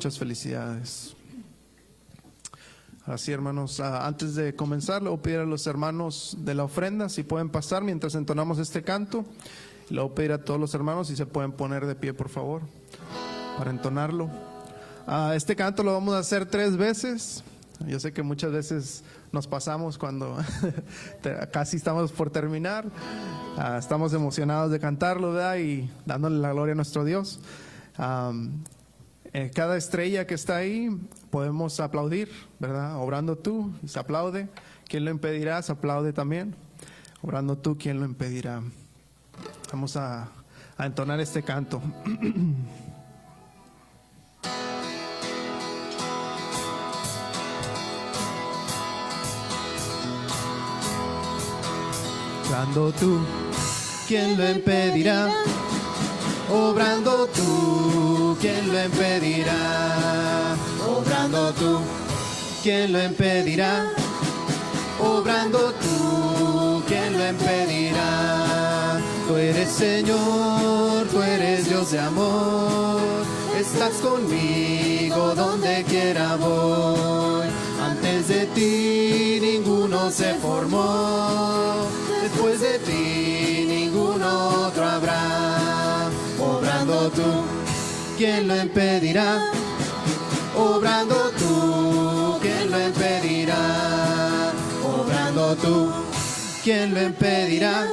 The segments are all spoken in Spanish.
Muchas felicidades. Así, hermanos, antes de comenzar, le voy a pedir a los hermanos de la ofrenda si pueden pasar mientras entonamos este canto. Le voy a pedir a todos los hermanos si se pueden poner de pie, por favor, para entonarlo. Este canto lo vamos a hacer 3 veces. Yo sé que muchas veces nos pasamos cuando casi estamos por terminar. Estamos emocionados de cantarlo, ¿verdad? Y dándole la gloria a nuestro Dios. Cada estrella que está ahí podemos aplaudir, ¿verdad? Obrando tú, se aplaude. ¿Quién lo impedirá? Se aplaude también. Obrando tú, ¿quién lo impedirá? Vamos a entonar este canto. Obrando tú, ¿quién lo impedirá? Obrando tú, ¿quién lo impedirá? Obrando tú, ¿quién lo impedirá? Obrando tú, ¿quién lo impedirá? Tú eres Señor, tú eres Dios de amor. Estás conmigo donde quiera voy. Antes de ti ninguno se formó. Después de ti ningún otro habrá. Obrando tú, ¿quién lo impedirá? Obrando tú, ¿quién lo impedirá? Obrando tú, ¿quién lo impedirá?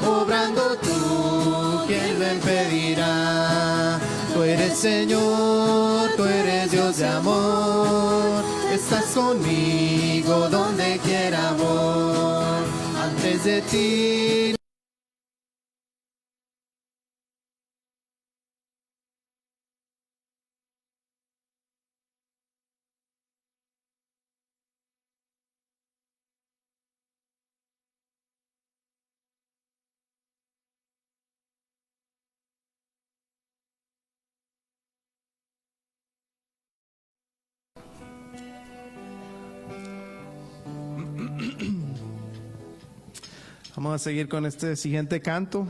Obrando tú, ¿quién lo impedirá? Tú eres Señor, tú eres Dios de amor. Estás conmigo donde quiera voy. Antes de ti vamos a seguir con este siguiente canto.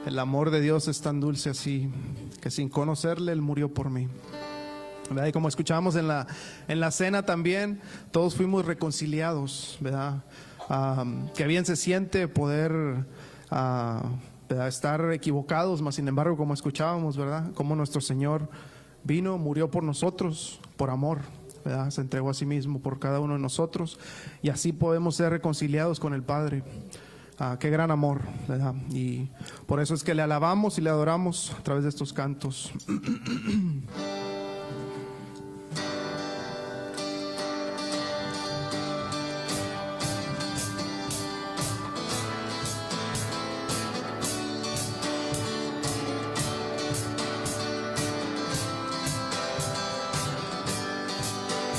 El amor de Dios es tan dulce así, que sin conocerle Él murió por mí. ¿Verdad? Y como escuchábamos en la cena también, todos fuimos reconciliados, ¿verdad? Qué bien se siente poder ¿verdad? Estar equivocados, mas sin embargo, como escuchábamos, ¿verdad? Como nuestro Señor vino, murió por nosotros, por amor, ¿verdad? Se entregó a sí mismo por cada uno de nosotros y así podemos ser reconciliados con el Padre. Qué gran amor, ¿verdad? Y por eso es que le alabamos y le adoramos a través de estos cantos.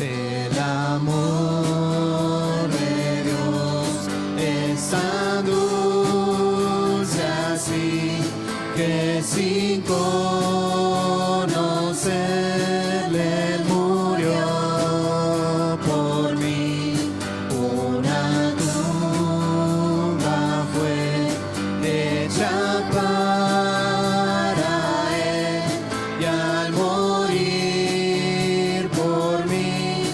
El amor de Dios es tan dulce así que sin conocerle Él murió por mí. Una tumba fue hecha para Él y al morir por mí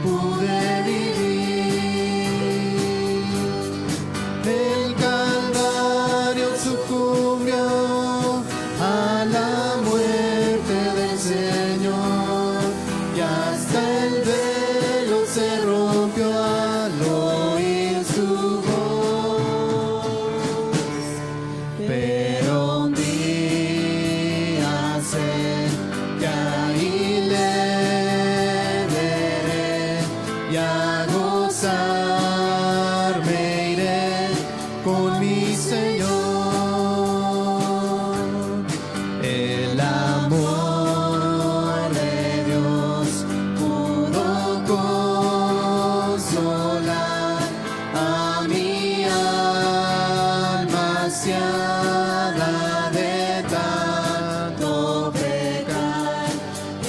pude vivir. El Calvario sucumbió a la muerte del Señor y hasta el velo se rompió al oír su voz. Pero un día sé que ahí le veré y a gozar me iré con mi Señor. El amor de Dios pudo consolar a mi alma ansiada de tanto pecar.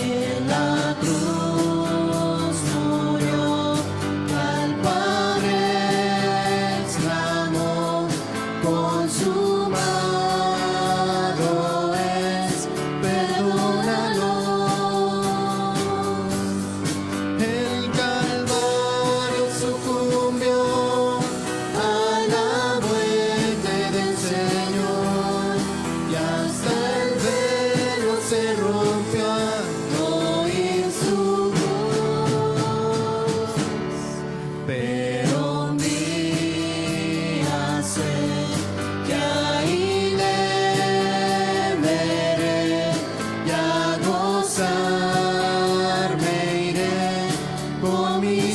En la cruz murió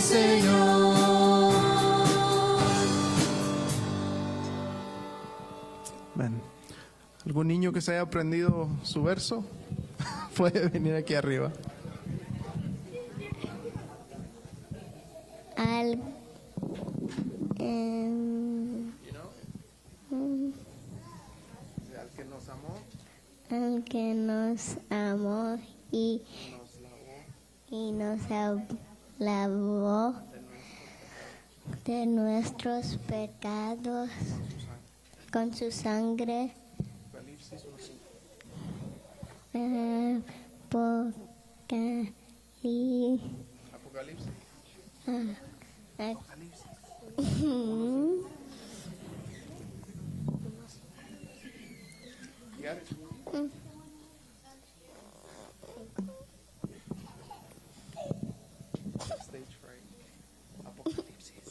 Señor. Ven. ¿Algún niño que se haya aprendido su verso? Puede venir aquí arriba. Al que nos amó, al que nos amó y nos lavó de nuestros pecados con su sangre. Apocalipsis. Stage fright. Apocalipsis.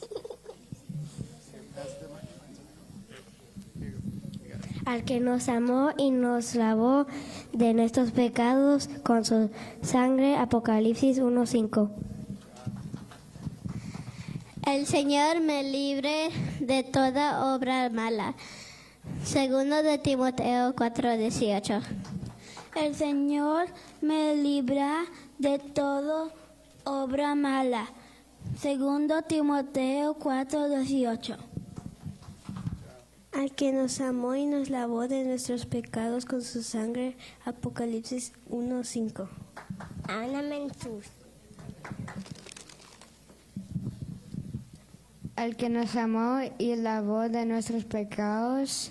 Al que nos amó y nos lavó de nuestros pecados con su sangre. Apocalipsis 1:5. El Señor me libre de toda obra mala. Segundo de Timoteo 4:18. El Señor me libra de toda obra mala. Segundo Timoteo 4:18. Al que nos amó y nos lavó de nuestros pecados con su sangre. Apocalipsis 1:5. Al que nos amó y lavó de nuestros pecados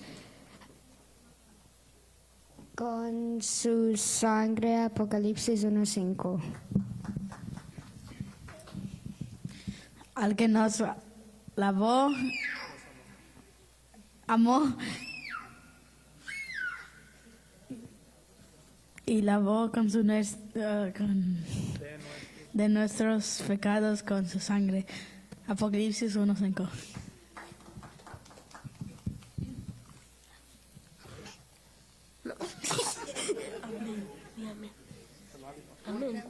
con su sangre. Apocalipsis 1:5. Al que nos lavó, amó y lavó con su de nuestros pecados con su sangre. Apocalipsis 1:5. Amén.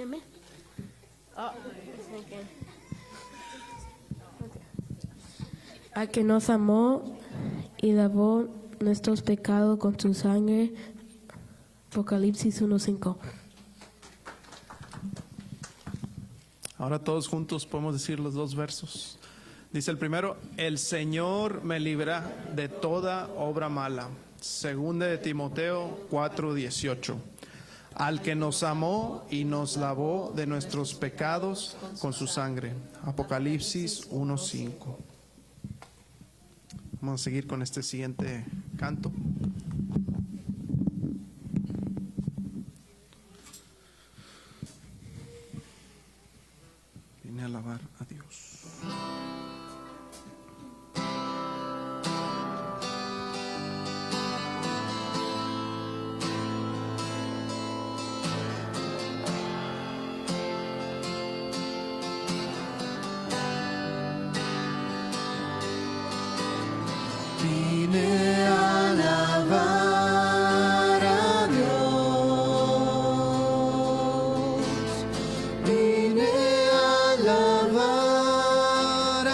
Amén. Al que nos amó y lavó nuestros pecados con su sangre. Apocalipsis 1:5. Ahora todos juntos podemos decir los dos versos. Dice el primero: el Señor me libra de toda obra mala. Segunda de Timoteo 4:18. Al que nos amó y nos lavó de nuestros pecados con su sangre. Apocalipsis 1:5. Vamos a seguir con este siguiente canto. Vine a alabar a Dios. Vine a alabar a Dios. Vine a alabar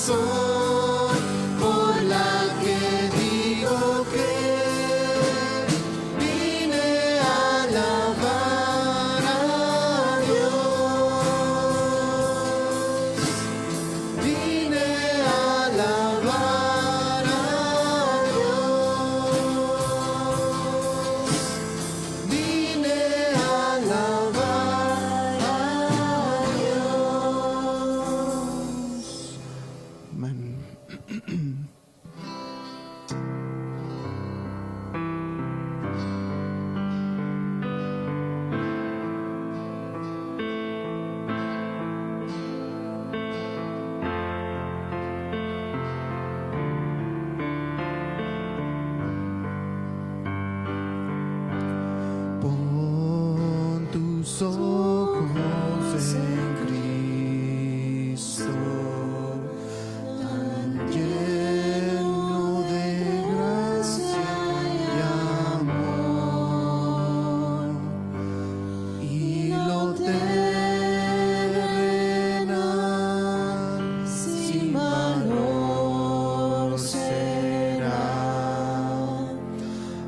razón por la que digo que vine a alabar a Dios. Vine a alabar a Dios. Vine a alabar a Dios. Amén. Pon tus ojos en Cristo, tan lleno de gracia y amor, y lo terrenal sin valor será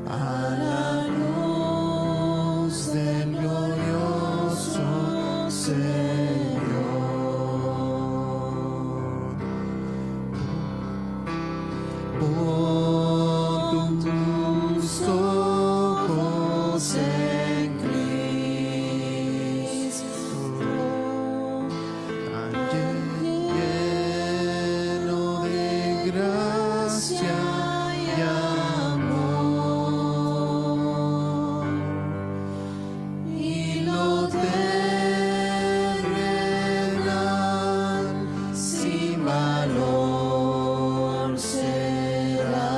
a la luz del glorioso Señor. Pon tus ojos en Cristo, tan lleno de gracia y amor, y lo terrenal sin valor será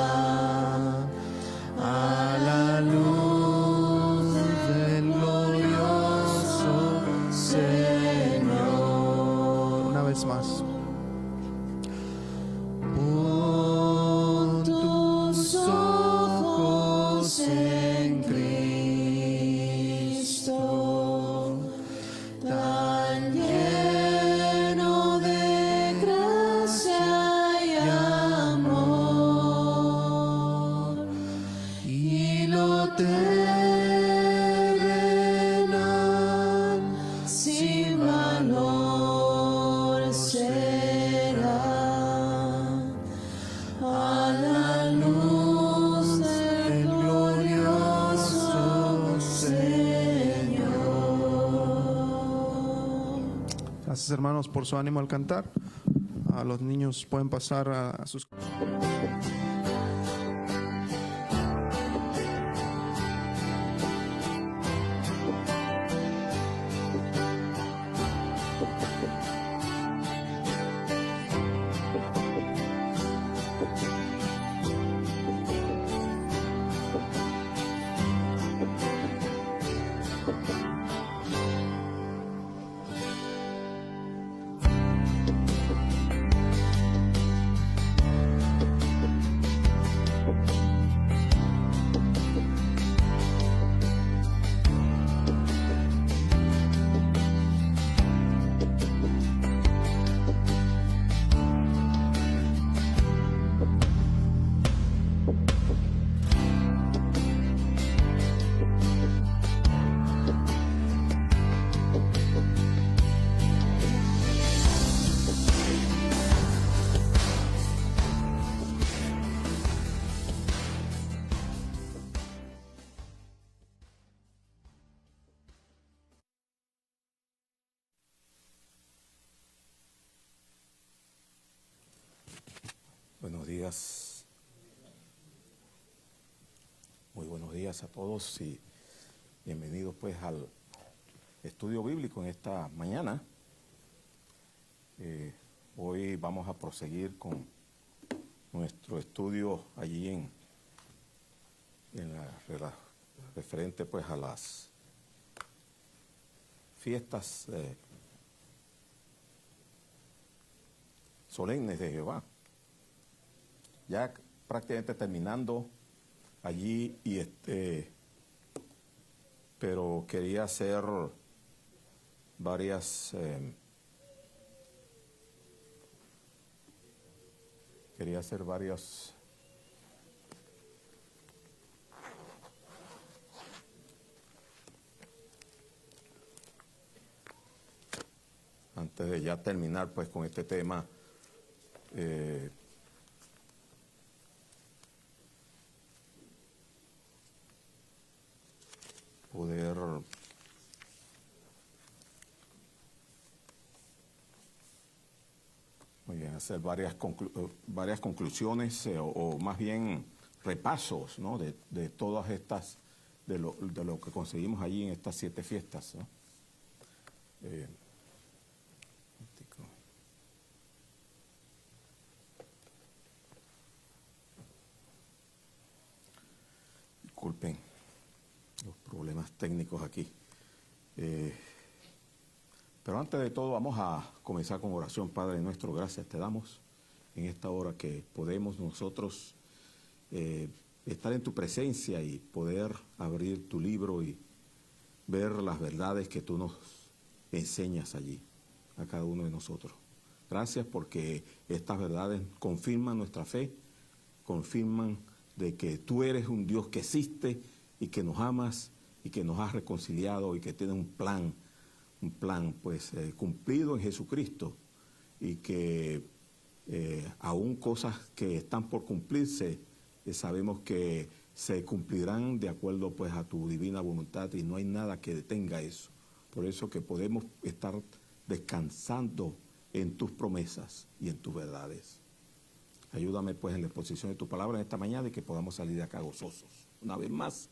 a la luz del glorioso Señor. Una vez más. Pon tus ojos en Cristo, tan lleno de gracia y amor, y lo terrenal sin valor será a la luz del glorioso Señor. Gracias, hermanos, por su ánimo al cantar. A los niños pueden pasar a sus... Buenos días. Muy buenos días a todos y bienvenidos pues al estudio bíblico en esta mañana. Hoy vamos a proseguir con nuestro estudio allí en la referente pues a las fiestas solemnes de Jehová. Ya prácticamente terminando allí pero quería hacer varias quería hacer varios... Antes de ya terminar pues con este tema, poder muy bien, hacer varias conclusiones o más bien repasos, ¿no? de todas estas, de lo que conseguimos allí en estas 7 fiestas, ¿no? Disculpen los problemas técnicos aquí. Pero antes de todo vamos a comenzar con oración. Padre nuestro, gracias te damos en esta hora que podemos nosotros estar en tu presencia y poder abrir tu libro y ver las verdades que tú nos enseñas allí, a cada uno de nosotros. Gracias porque estas verdades confirman nuestra fe, confirman de que tú eres un Dios que existe y que nos amas y que nos has reconciliado y que tiene un plan pues cumplido en Jesucristo, y que aún cosas que están por cumplirse sabemos que se cumplirán de acuerdo pues a tu divina voluntad, y no hay nada que detenga eso. Por eso que podemos estar descansando en tus promesas y en tus verdades. Ayúdame pues en la exposición de tu palabra en esta mañana y que podamos salir de acá gozosos una vez más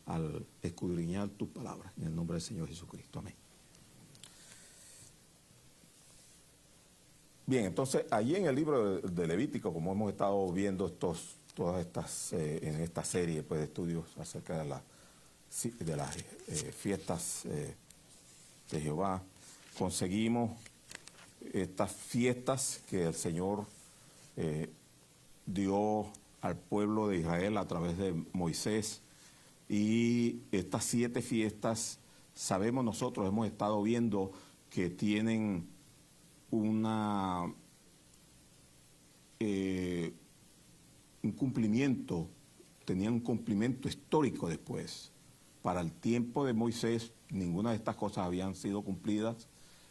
al escudriñar tu palabra. En el nombre del Señor Jesucristo. Amén. Bien, entonces allí en el libro de Levítico, como hemos estado viendo todas estas en esta serie pues, de estudios acerca de las fiestas de Jehová, conseguimos estas fiestas que el Señor dio al pueblo de Israel a través de Moisés, y estas 7 fiestas sabemos nosotros, hemos estado viendo que tienen un cumplimiento, tenían un cumplimiento histórico después. Para el tiempo de Moisés ninguna de estas cosas habían sido cumplidas.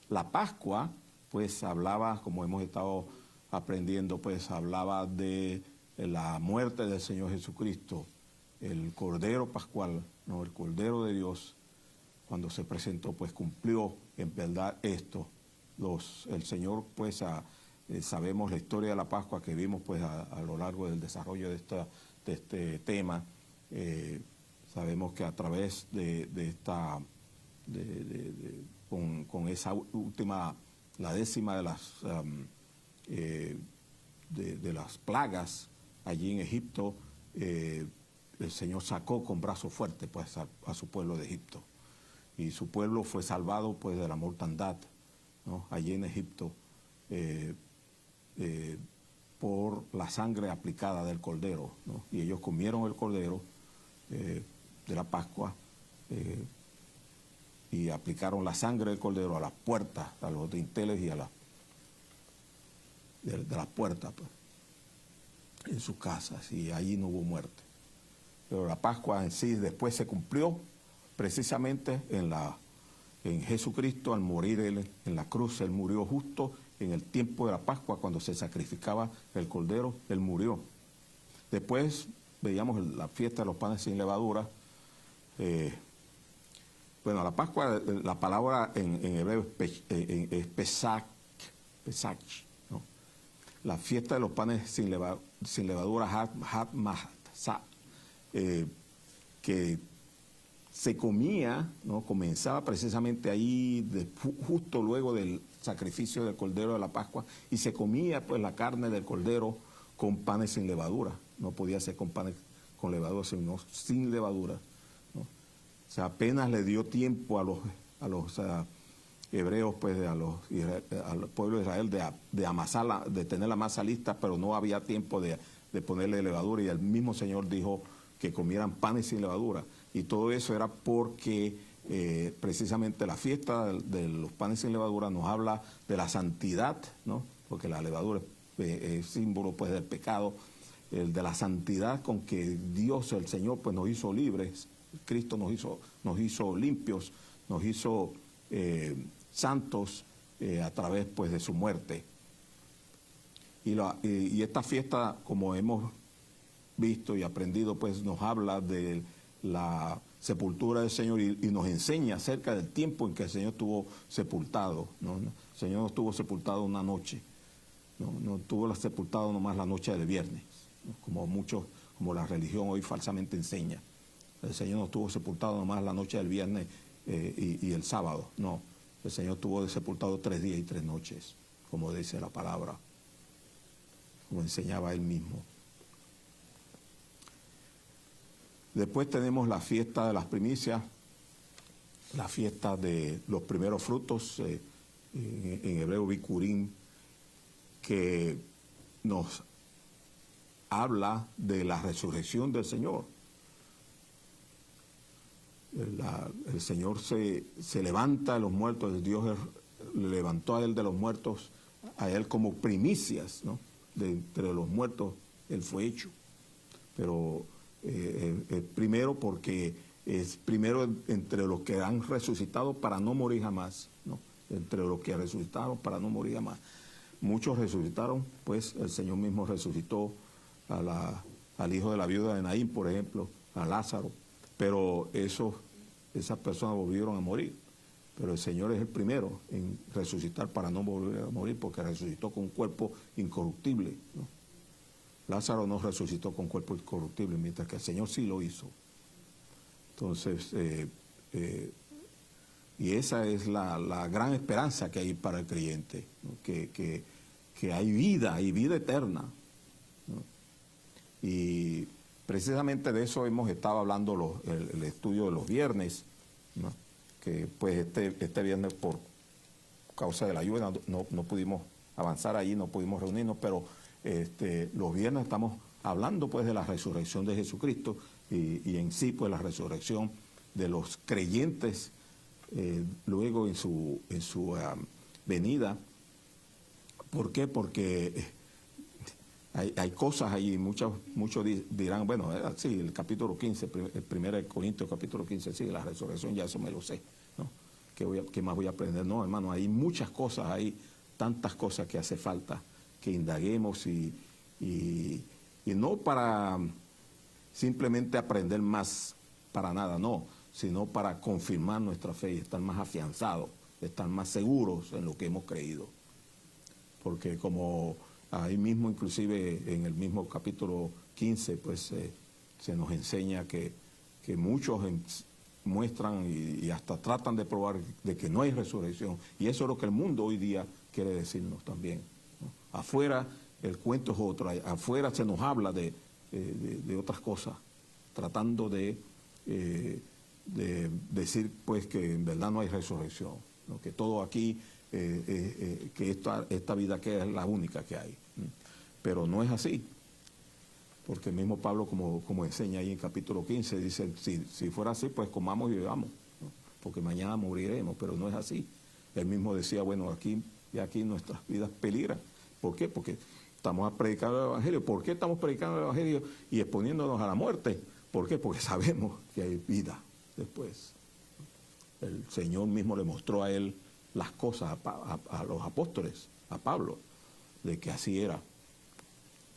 La Pascua pues hablaba, como hemos estado aprendiendo, pues hablaba de la muerte del Señor Jesucristo, el Cordero Pascual, no, el Cordero de Dios, cuando se presentó, pues cumplió en verdad esto. El Señor, pues sabemos la historia de la Pascua que vimos pues a lo largo del desarrollo de este tema. Sabemos que a través con esa última, la 10ª de las plagas allí en Egipto, el Señor sacó con brazo fuerte pues a su pueblo de Egipto, y su pueblo fue salvado pues de la mortandad, ¿no? Allí en Egipto, por la sangre aplicada del cordero, ¿no? Y ellos comieron el cordero de la Pascua y aplicaron la sangre del cordero a las puertas, a los dinteles y a de las puertas pues, en sus casas, y allí no hubo muerte. Pero la Pascua en sí después se cumplió precisamente en Jesucristo. Al morir Él en la cruz, Él murió justo en el tiempo de la Pascua, cuando se sacrificaba el cordero, Él murió. Después veíamos la fiesta de los panes sin levadura. Bueno, la Pascua, la palabra en hebreo es Pesach, ¿no? La fiesta de los panes sin levadura, Hat Matzah, que se comía, ¿no? Comenzaba precisamente ahí, justo luego del sacrificio del cordero de la Pascua, y se comía pues la carne del cordero con panes sin levadura. No podía ser con panes con levadura, sino sin levadura, ¿no? O sea, apenas le dio tiempo a los hebreos, pues al pueblo de Israel de amasar, de tener la masa lista, pero no había tiempo de ponerle levadura, y el mismo Señor dijo que comieran panes sin levadura. Y todo eso era porque precisamente la fiesta de los panes sin levadura nos habla de la santidad, ¿no? Porque la levadura es símbolo pues del pecado, el de la santidad con que Dios, el Señor, pues nos hizo libres. Cristo nos hizo limpios, nos hizo santos a través pues de su muerte. Y esta fiesta, como hemos visto y aprendido, pues nos habla de la sepultura del Señor y nos enseña acerca del tiempo en que el Señor estuvo sepultado, ¿no? El Señor no estuvo sepultado una noche, no estuvo sepultado nomás la noche del viernes, ¿no? Como la religión hoy falsamente enseña. El Señor no estuvo sepultado nomás la noche del viernes y el sábado, no. El Señor estuvo sepultado 3 días y 3 noches, como dice la palabra, como enseñaba Él mismo. Después tenemos la fiesta de las primicias, la fiesta de los primeros frutos, en hebreo Bikurim, que nos habla de la resurrección del Señor. El Señor se levanta de los muertos, Dios le levantó a Él de los muertos, a Él como primicias, ¿no? De entre los muertos Él fue hecho. Pero primero porque es primero entre los que han resucitado para no morir jamás, ¿no? Entre los que resucitaron para no morir jamás. Muchos resucitaron, pues el Señor mismo resucitó al hijo de la viuda de Naín, por ejemplo, a Lázaro, pero esas personas volvieron a morir. Pero el Señor es el primero en resucitar para no volver a morir, porque resucitó con un cuerpo incorruptible, ¿no? Lázaro no resucitó con cuerpo incorruptible, mientras que el Señor sí lo hizo. Entonces, y esa es la gran esperanza que hay para el creyente, ¿no? Que hay vida eterna, ¿no? Y precisamente de eso hemos estado hablando el estudio de los viernes, ¿no? Que pues este viernes por causa de la lluvia no pudimos avanzar allí, no pudimos reunirnos, pero los viernes estamos hablando pues de la resurrección de Jesucristo y en sí pues la resurrección de los creyentes luego en su venida. ¿Por qué? Porque hay cosas ahí, muchos dirán, bueno, sí, el capítulo 15, el 1 Corintios capítulo 15, sí, la resurrección, ya eso me lo sé, ¿no? ¿Qué más voy a aprender? No, hermano, hay muchas cosas, hay tantas cosas que hace falta que indaguemos y no para simplemente aprender más, para nada, no, sino para confirmar nuestra fe y estar más afianzados, estar más seguros en lo que hemos creído. Porque como ahí mismo, inclusive en el mismo capítulo 15, pues se nos enseña que muchos muestran y hasta tratan de probar de que no hay resurrección. Y eso es lo que el mundo hoy día quiere decirnos también, ¿no? Afuera el cuento es otro, afuera se nos habla de otras cosas, tratando de decir pues que en verdad no hay resurrección, ¿no? Que todo aquí, que esta vida que es la única que hay. Pero no es así, porque el mismo Pablo, como enseña ahí en capítulo 15, dice, si fuera así, pues comamos y bebamos, ¿no? Porque mañana moriremos, pero no es así. Él mismo decía, bueno, aquí nuestras vidas peligran. ¿Por qué? Porque estamos predicando el Evangelio. ¿Por qué estamos predicando el Evangelio y exponiéndonos a la muerte? ¿Por qué? Porque sabemos que hay vida después. El Señor mismo le mostró a él las cosas a los apóstoles, a Pablo, de que así era.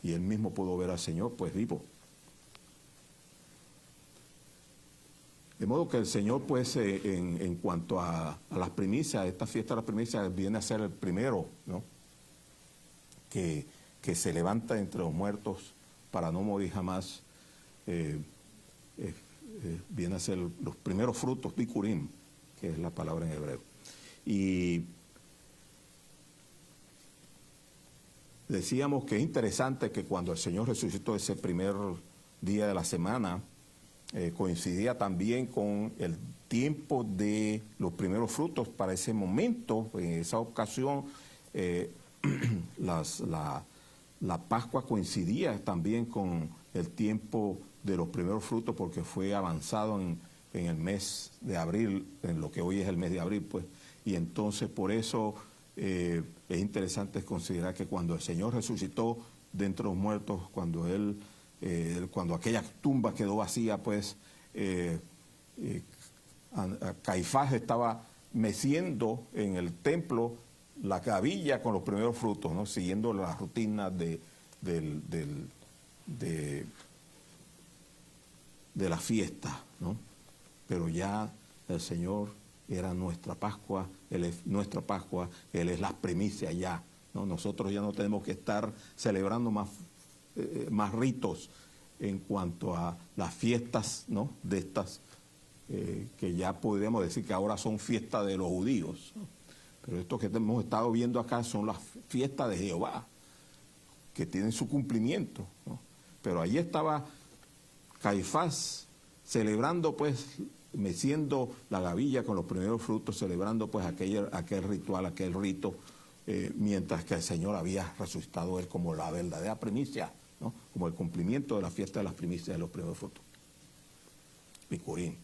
Y él mismo pudo ver al Señor pues vivo. De modo que el Señor pues en cuanto a las primicias, esta fiesta de las primicias viene a ser el primero, ¿no? Que se levanta entre los muertos para no morir jamás. Viene a ser los primeros frutos, Bikurim, que es la palabra en hebreo. Y decíamos que es interesante que cuando el Señor resucitó ese primer día de la semana, coincidía también con el tiempo de los primeros frutos. Para ese momento, en esa ocasión, la Pascua coincidía también con el tiempo de los primeros frutos, porque fue avanzado en el mes de abril, en lo que hoy es el mes de abril, pues. Y entonces por eso es interesante considerar que cuando el Señor resucitó de entre los muertos, cuando aquella tumba quedó vacía, pues Caifás estaba meciendo en el templo la gavilla con los primeros frutos, ¿no? Siguiendo la rutina de la fiesta, ¿no? Pero ya el Señor era nuestra Pascua, Él es nuestra Pascua, Él es la primicia ya, ¿no? Nosotros ya no tenemos que estar celebrando más ritos en cuanto a las fiestas, ¿no? De estas, que ya podríamos decir que ahora son fiestas de los judíos, ¿no? Pero esto que hemos estado viendo acá son las fiestas de Jehová, que tienen su cumplimiento, ¿no? Pero allí estaba Caifás celebrando, pues, meciendo la gavilla con los primeros frutos, celebrando pues aquel ritual, aquel rito, mientras que el Señor había resucitado Él como la verdadera primicia, ¿no? Como el cumplimiento de la fiesta de las primicias de los primeros frutos. Picurín.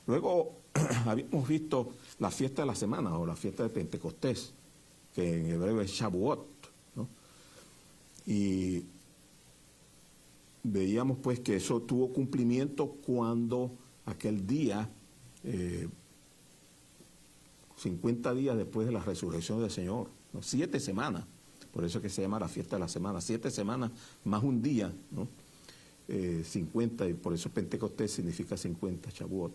Luego habíamos visto la fiesta de la semana o la fiesta de Pentecostés, que en hebreo es Shavuot, ¿no? Y veíamos pues que eso tuvo cumplimiento cuando aquel día, 50 días después de la resurrección del Señor, ¿no? 7 semanas, por eso es que se llama la fiesta de la semana, 7 semanas más un día, ¿no? 50, y por eso Pentecostés significa 50, Shavuot.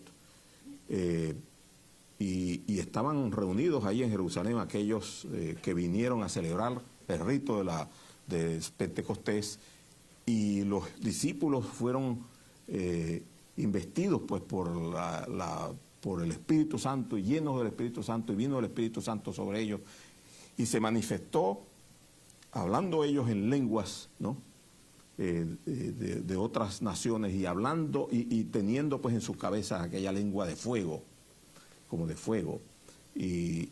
Y estaban reunidos ahí en Jerusalén aquellos que vinieron a celebrar el rito de Pentecostés, y los discípulos fueron investidos pues por el Espíritu Santo, y llenos del Espíritu Santo, y vino el Espíritu Santo sobre ellos, y se manifestó hablando ellos en lenguas, ¿no? De otras naciones, y hablando y teniendo pues en sus cabezas aquella lengua de fuego, como de fuego, y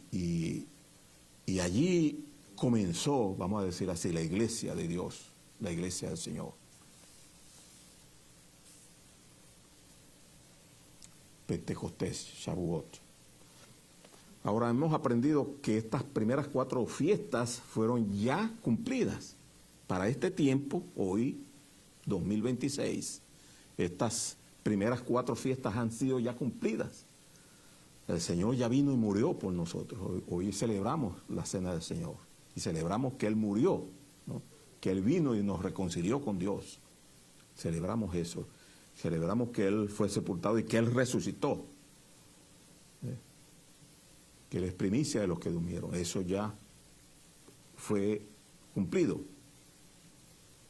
allí comenzó, vamos a decir así, la iglesia de Dios, la iglesia del Señor. Pentecostés, Shavuot. Ahora hemos aprendido que estas primeras 4 fiestas fueron ya cumplidas. Para este tiempo, hoy, 2026, estas primeras 4 fiestas han sido ya cumplidas. El Señor ya vino y murió por nosotros. Hoy celebramos la cena del Señor y celebramos que Él murió, ¿no? Que Él vino y nos reconcilió con Dios. Celebramos eso. Celebramos que Él fue sepultado y que Él resucitó. Que Él es primicia de los que durmieron. Eso ya fue cumplido.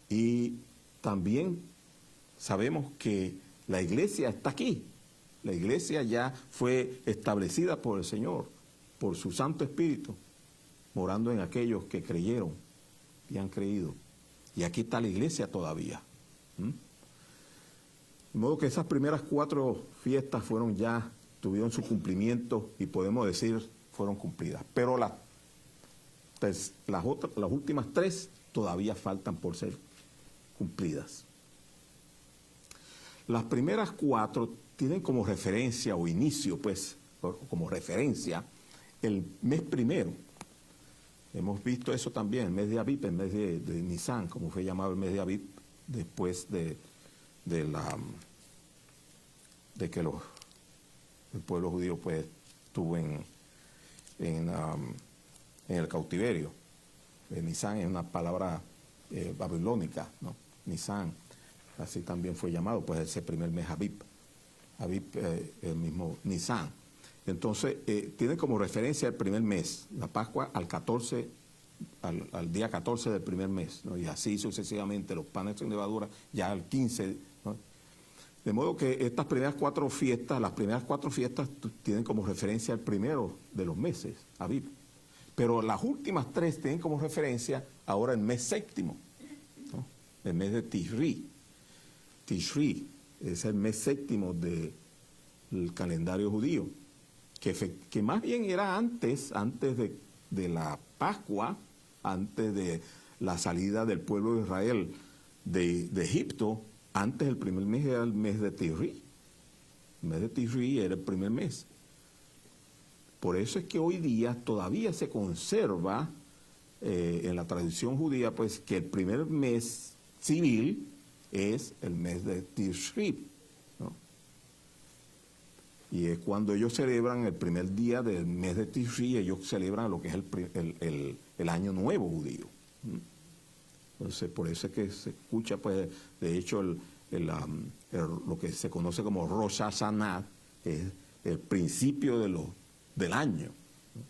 Y también sabemos que la iglesia está aquí. La iglesia ya fue establecida por el Señor, por su Santo Espíritu, morando en aquellos que creyeron y han creído. Y aquí está la iglesia todavía. De modo que esas primeras 4 fiestas tuvieron su cumplimiento, y podemos decir fueron cumplidas. Pero las últimas 3 todavía faltan por ser cumplidas. Las primeras 4 tienen como referencia o inicio, pues, como referencia, el mes primero. Hemos visto eso también, el mes de Abib, el mes de Nisan, como fue llamado el mes de Abib, después de que el pueblo judío pues estuvo en el cautiverio. Nisan es una palabra babilónica, ¿no? Nisan, así también fue llamado, pues ese primer mes Abib. Abib, el mismo Nisan. Entonces, tiene como referencia el primer mes, la Pascua al día 14 del primer mes, ¿no? Y así sucesivamente, los panes sin levadura ya al 15, ¿no? De modo que estas primeras 4 fiestas, las primeras 4 fiestas tienen como referencia el primero de los meses, Abib. Pero las últimas 3 tienen como referencia ahora el mes séptimo, ¿no? El mes de Tishri. Tishri es el mes séptimo del calendario judío, que más bien era antes de la Pascua, antes de la salida del pueblo de Israel de Egipto. Antes el primer mes era el mes de Tishri. El mes de Tishri era el primer mes. Por eso es que hoy día todavía se conserva en la tradición judía, pues, que el primer mes civil es el mes de Tishri, ¿no? Y es cuando ellos celebran el primer día del mes de Tishri, ellos celebran lo que es el año nuevo judío. Entonces, por eso es que se escucha, pues, de hecho, lo que se conoce como Rosh Hashanah, es el principio del año, ¿no?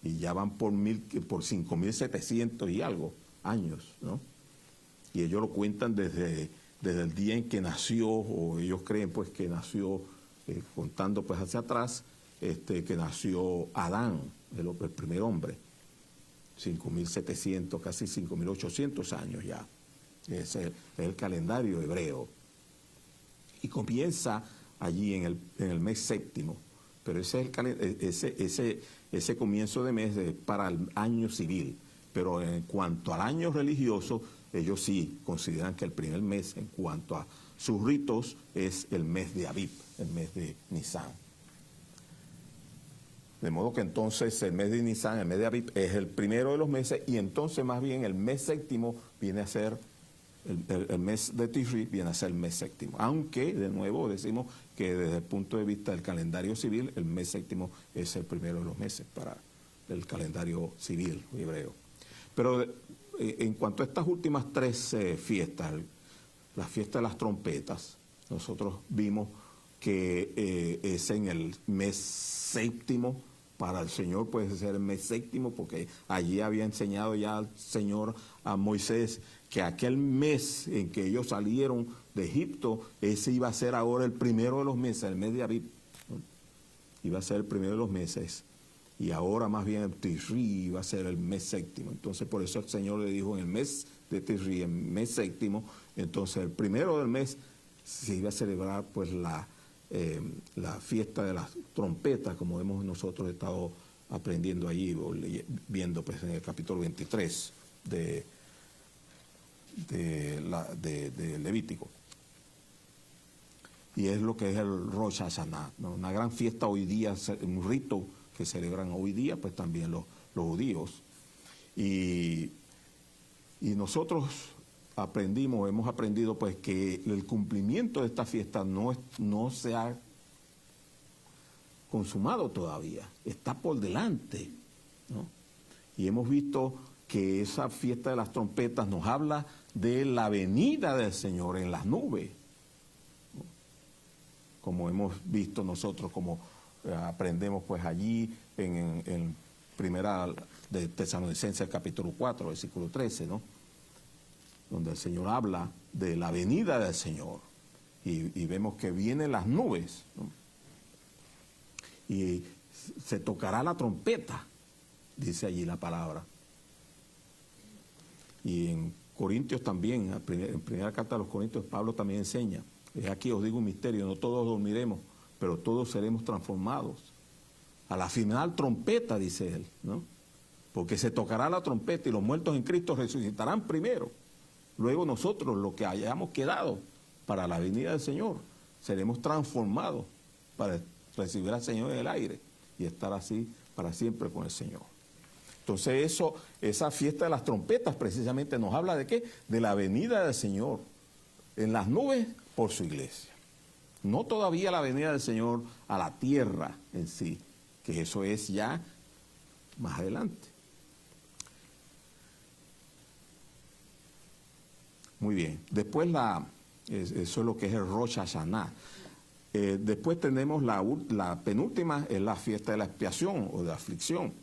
Y ya van por 5.700 y algo años, ¿no? Y ellos lo cuentan desde el día en que nació, o ellos creen, pues, que nació, contando, pues, hacia atrás, que nació Adán, el primer hombre. 5.700, casi 5.800 años ya. Es el calendario hebreo. Y comienza allí en el mes séptimo. Pero ese es ese comienzo de mes para el año civil. Pero en cuanto al año religioso, ellos sí consideran que el primer mes, en cuanto a sus ritos, es el mes de Abib, el mes de Nisan. De modo que entonces el mes de Nisan, el mes de Abib, es el primero de los meses, y entonces más bien el mes séptimo viene a ser, el mes de Tishri viene a ser el mes séptimo. Aunque, de nuevo, decimos que desde el punto de vista del calendario civil, el mes séptimo es el primero de los meses para el calendario civil hebreo. Pero en cuanto a estas últimas tres fiestas, la fiesta de las trompetas, nosotros vimos que es en el mes séptimo. Para el Señor puede ser el mes séptimo, porque allí había enseñado ya el Señor a Moisés que aquel mes en que ellos salieron de Egipto, ese iba a ser ahora el primero de los meses, el mes de Abib, ¿no? Iba a ser el primero de los meses, y ahora más bien el Tishri iba a ser el mes séptimo. Entonces por eso el Señor le dijo, en el mes de Tishri, en el mes séptimo, entonces el primero del mes se iba a celebrar, pues, la fiesta de las trompetas, como hemos nosotros estado aprendiendo allí, o viendo, pues, en el capítulo 23 de Levítico. Y es lo que es el Rosh Hashanah, ¿no? Una gran fiesta hoy día, un rito que celebran hoy día, pues, también los judíos. Y nosotros hemos aprendido, pues, que el cumplimiento de esta fiesta no se ha consumado todavía, está por delante, ¿no? Y hemos visto que esa fiesta de las trompetas nos habla de la venida del Señor en las nubes, ¿no? Como hemos visto nosotros, como aprendemos, pues, allí en primera de Tesalonicenses, capítulo 4, versículo 13, ¿no? Donde el Señor habla de la venida del Señor, y vemos que vienen las nubes, ¿no? Y se tocará la trompeta, dice allí la palabra. Y en Corintios también, en primera carta a los Corintios, Pablo también enseña, aquí os digo un misterio, no todos dormiremos, pero todos seremos transformados. A la final trompeta, dice él, ¿no? Porque se tocará la trompeta y los muertos en Cristo resucitarán primero. Luego nosotros, los que hayamos quedado para la venida del Señor, seremos transformados para recibir al Señor en el aire y estar así para siempre con el Señor. Entonces esa fiesta de las trompetas precisamente nos habla de ¿qué? De la venida del Señor en las nubes por su iglesia. No todavía la venida del Señor a la tierra en sí, que eso es ya más adelante. Muy bien. Después eso es lo que es el Rosh Hashanah. Después tenemos la penúltima, es la fiesta de la expiación o de la aflicción,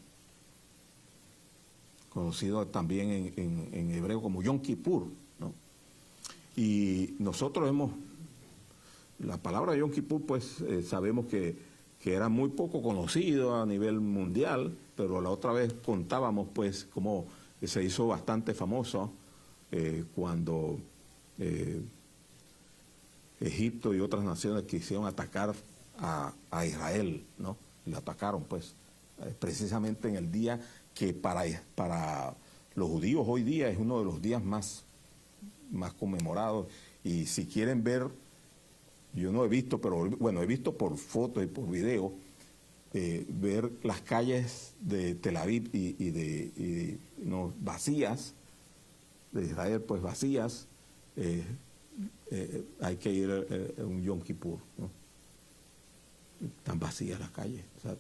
conocido también en hebreo como Yom Kippur, ¿no? Y nosotros la palabra Yom Kippur, pues sabemos que era muy poco conocido a nivel mundial, pero la otra vez contábamos, pues, cómo se hizo bastante famoso cuando Egipto y otras naciones quisieron atacar a Israel, ¿no? Y lo atacaron, pues, precisamente en el día que para los judíos hoy día es uno de los días más conmemorados. Y si quieren ver, yo no he visto, pero bueno, he visto por fotos y por video ver las calles de Tel Aviv no, vacías, de Israel pues vacías, hay que ir a un Yom Kippur, ¿no? Están vacías las calles, o sea,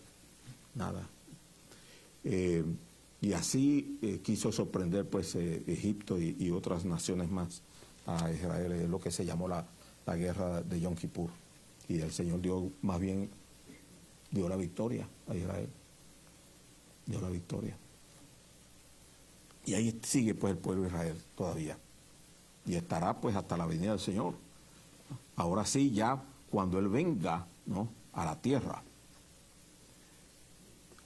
nada. Y así quiso sorprender pues Egipto y otras naciones más a Israel. Es lo que se llamó la guerra de Yom Kippur. Y el Señor dio la victoria a Israel. Dio la victoria. Y ahí sigue pues el pueblo de Israel todavía. Y estará pues hasta la venida del Señor. Ahora sí, ya cuando Él venga, ¿no?, a la tierra.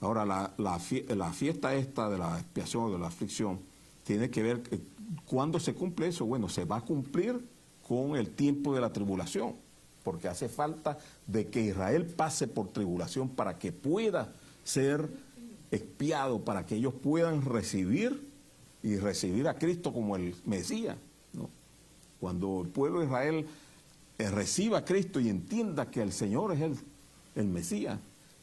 Ahora, la fiesta esta de la expiación o de la aflicción tiene que ver, ¿cuándo se cumple eso? Bueno, se va a cumplir con el tiempo de la tribulación, porque hace falta de que Israel pase por tribulación para que pueda ser expiado, para que ellos puedan recibir a Cristo como el Mesías, ¿no? Cuando el pueblo de Israel reciba a Cristo y entienda que el Señor es el Mesías,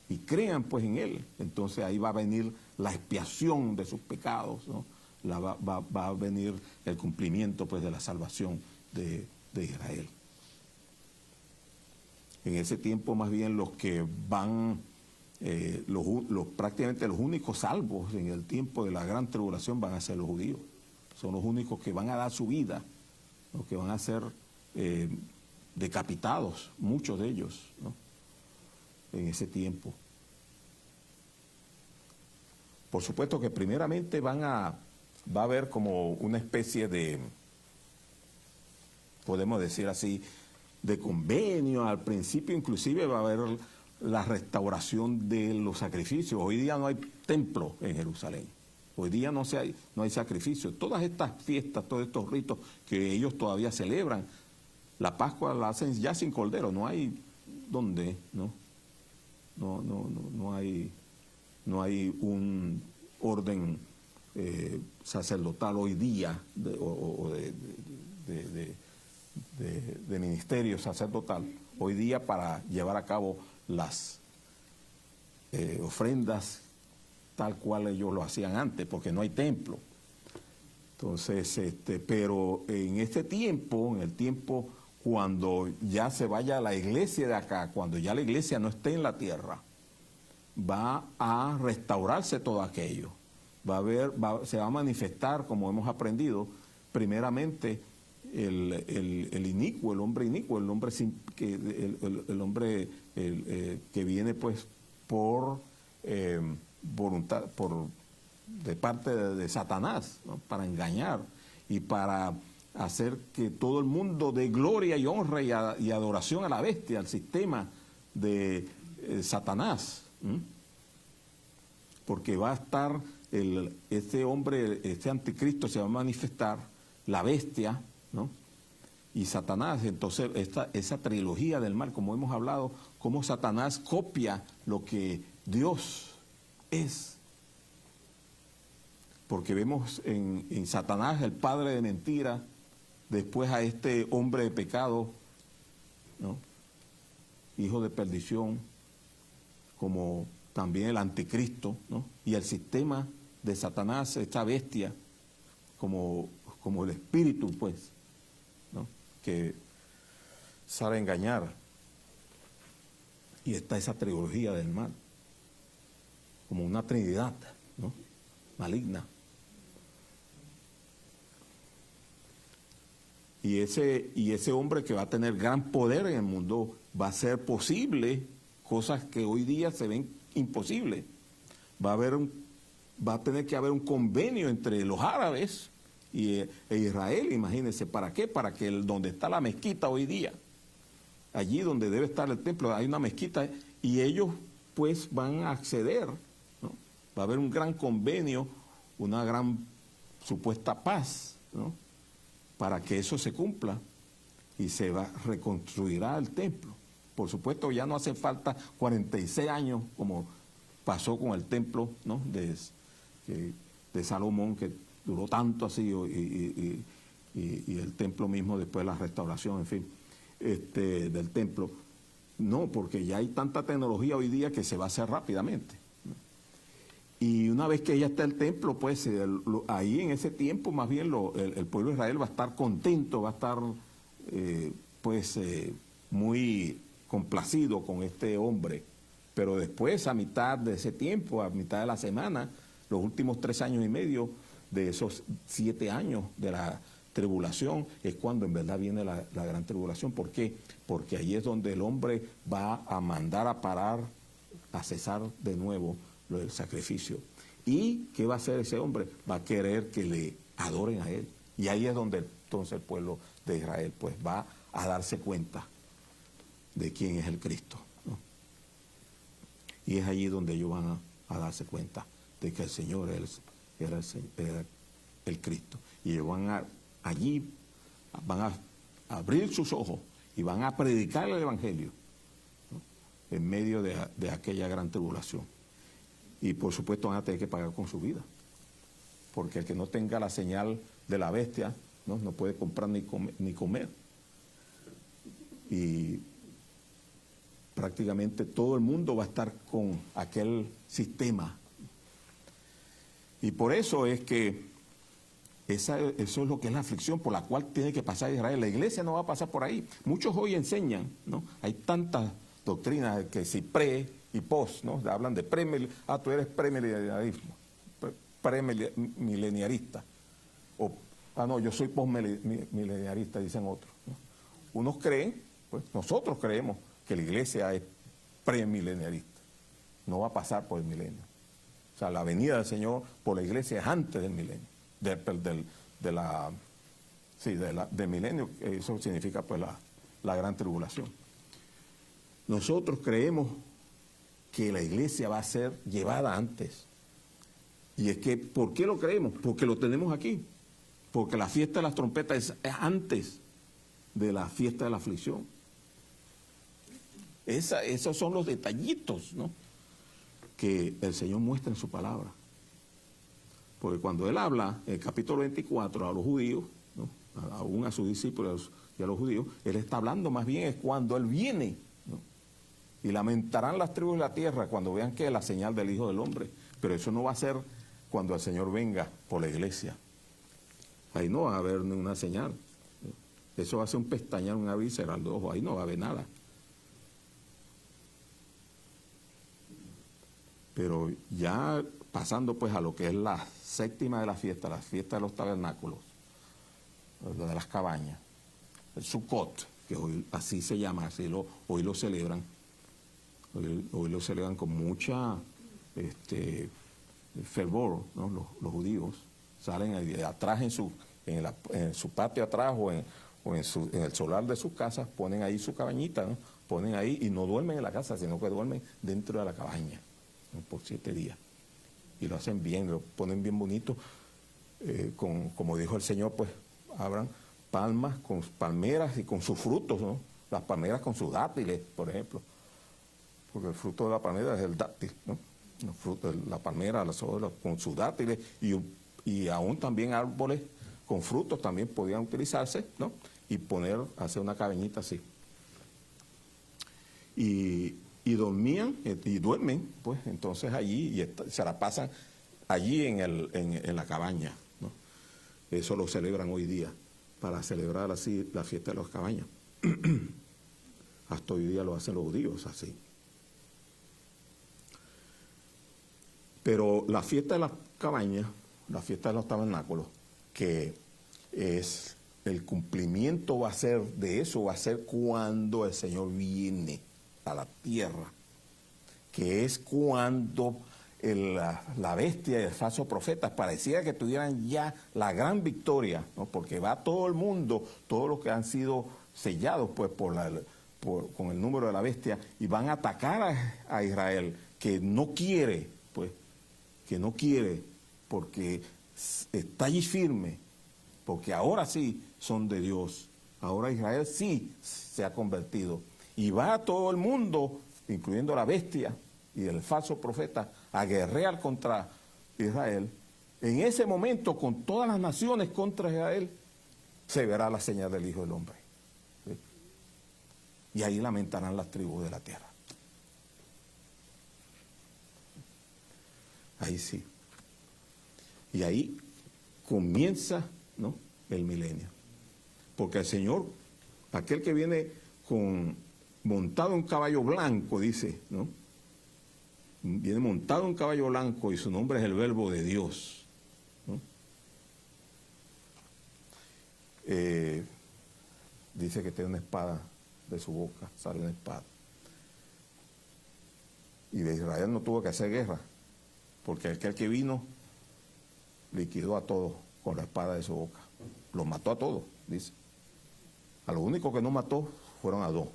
y crean pues en Él, entonces ahí va a venir la expiación de sus pecados, ¿no? Va a venir el cumplimiento pues de la salvación de Israel. En ese tiempo más bien los que van, prácticamente los únicos salvos en el tiempo de la gran tribulación van a ser los judíos. Son los únicos que van a dar su vida, los que van a ser decapitados, muchos de ellos, ¿no?, en ese tiempo. Por supuesto que primeramente va a haber como una especie de, podemos decir así, de convenio. Al principio inclusive va a haber la restauración de los sacrificios. Hoy día no hay templo en Jerusalén. Hoy día no hay sacrificio. Todas estas fiestas, todos estos ritos que ellos todavía celebran, la Pascua la hacen ya sin cordero, no hay donde, ¿no? No hay un orden sacerdotal hoy día de ministerio sacerdotal hoy día para llevar a cabo las ofrendas tal cual ellos lo hacían antes, porque no hay templo. Entonces, pero en este tiempo, en el tiempo cuando ya se vaya la iglesia de acá, cuando ya la iglesia no esté en la tierra, va a restaurarse todo aquello. Se va a manifestar, como hemos aprendido, primeramente el inicuo, el hombre inicuo, el hombre que viene pues por voluntad, de parte de Satanás, ¿no?, para engañar y para hacer que todo el mundo dé gloria y honra y adoración a la bestia, al sistema de Satanás, porque va a estar este hombre, este anticristo se va a manifestar, la bestia, ¿no?, y Satanás. Entonces esa trilogía del mal, como hemos hablado, cómo Satanás copia lo que Dios es. Porque vemos en Satanás, el padre de mentira, después a este hombre de pecado, ¿no?, hijo de perdición, como también el anticristo, ¿no?, y el sistema de Satanás, esta bestia, como el espíritu, pues, ¿no?, que sabe engañar. Y está esa trilogía del mal, como una trinidad, ¿no?, maligna. Y ese hombre que va a tener gran poder en el mundo va a hacer posible cosas que hoy día se ven imposibles. Va a tener que haber un convenio entre los árabes e Israel, imagínense. ¿Para qué? Para que donde está la mezquita hoy día, allí donde debe estar el templo, hay una mezquita y ellos pues van a acceder, ¿no? Va a haber un gran convenio, una gran supuesta paz, ¿no?, para que eso se cumpla y reconstruirá el templo. Por supuesto, ya no hace falta 46 años como pasó con el templo, ¿no?, de Salomón, que duró tanto así, y el templo mismo después de la restauración, en fin, del templo. No, porque ya hay tanta tecnología hoy día que se va a hacer rápidamente. Y una vez que ya está el templo, pues ahí en ese tiempo más bien el pueblo de Israel va a estar contento, va a estar muy complacido con este hombre. Pero después, a mitad de ese tiempo, a mitad de la semana, los últimos 3 años y medio de esos 7 años de la tribulación, es cuando en verdad viene la gran tribulación. ¿Por qué? Porque ahí es donde el hombre va a mandar a parar, a cesar de nuevo el sacrificio. ¿Y qué va a hacer ese hombre? Va a querer que le adoren a él. Y ahí es donde entonces el pueblo de Israel pues va a darse cuenta de quién es el Cristo, ¿no? Y es allí donde ellos van a darse cuenta de que el Señor era el Cristo. Y ellos allí van a abrir sus ojos y van a predicar el Evangelio, ¿no? En medio de aquella gran tribulación. Y por supuesto van a tener que pagar con su vida. Porque el que no tenga la señal de la bestia, no puede comprar ni comer. Y prácticamente todo el mundo va a estar con aquel sistema. Y por eso es que eso es lo que es la aflicción por la cual tiene que pasar Israel. La iglesia no va a pasar por ahí. Muchos hoy enseñan, ¿no? Hay tantas doctrinas que si pre y post, ¿no? Hablan de tú eres premileniarista. O, no, yo soy postmileniarista, dicen otros, ¿no? Unos creen, pues nosotros creemos que la iglesia es premileniarista. No va a pasar por el milenio. O sea, la venida del Señor por la iglesia es antes del milenio. Del milenio, eso significa pues la gran tribulación. Nosotros creemos que la iglesia va a ser llevada antes. Y es que, ¿por qué lo creemos? Porque lo tenemos aquí. Porque la fiesta de las trompetas es antes de la fiesta de la aflicción. Esos son los detallitos, ¿no?, que el Señor muestra en su palabra. Porque cuando Él habla, en el capítulo 24, a los judíos, ¿no?, aún a sus discípulos y a los judíos, Él está hablando más bien es cuando Él viene, ¿no? Y lamentarán las tribus de la tierra cuando vean que es la señal del Hijo del Hombre. Pero eso no va a ser cuando el Señor venga por la iglesia. Ahí no va a haber ninguna señal, ¿no? Eso va a ser un pestañear, un abrir y cerrar los ojos. Ahí no va a haber nada. Pero ya pasando pues a lo que es la séptima de la fiesta de los tabernáculos, de las cabañas, el Sukkot, que hoy así se llama, hoy lo celebran. Hoy lo celebran con mucha fervor, ¿no? Los judíos salen atrás en su patio atrás o en el solar de sus casas, ponen ahí su cabañita, ¿no? Ponen ahí y no duermen en la casa, sino que duermen dentro de la cabaña, ¿no?, por 7 días. Y lo hacen bien, lo ponen bien bonito, como dijo el Señor, pues abran palmas con palmeras y con sus frutos, ¿no? Las palmeras con sus dátiles, por ejemplo. Porque el fruto de la palmera es el dátil, ¿no? El fruto de la palmera, las hojas con sus dátiles y aún también árboles con frutos también podían utilizarse, ¿no? Y hacer una cabañita así. Y dormían y duermen, pues entonces allí y se la pasan allí en la cabaña, ¿no? Eso lo celebran hoy día para celebrar así la fiesta de las cabañas. Hasta hoy día lo hacen los judíos así. Pero la fiesta de las cabañas, la fiesta de los tabernáculos, que es el cumplimiento va a ser de eso, va a ser cuando el Señor viene a la tierra, que es cuando la bestia y el falso profeta pareciera que tuvieran ya la gran victoria, ¿no? Porque va todo el mundo, todos los que han sido sellados pues con el número de la bestia, y van a atacar a Israel, que no quiere, pues, porque está allí firme, porque ahora sí son de Dios, ahora Israel sí se ha convertido, y va todo el mundo, incluyendo la bestia y el falso profeta, a guerrear contra Israel. En ese momento, con todas las naciones contra Israel, se verá la señal del Hijo del Hombre. ¿Sí? y ahí lamentarán las tribus de la tierra. Ahí sí. Y ahí comienza, ¿no?, el milenio. Porque el Señor, aquel que viene montado en caballo blanco, dice, ¿no? Viene montado en caballo blanco y su nombre es el Verbo de Dios, ¿no? Dice que tiene una espada, de su boca sale una espada. Y de Israel no tuvo que hacer guerra, porque aquel que vino liquidó a todos con la espada de su boca. Los mató a todos, dice. A lo único que no mató fueron a dos.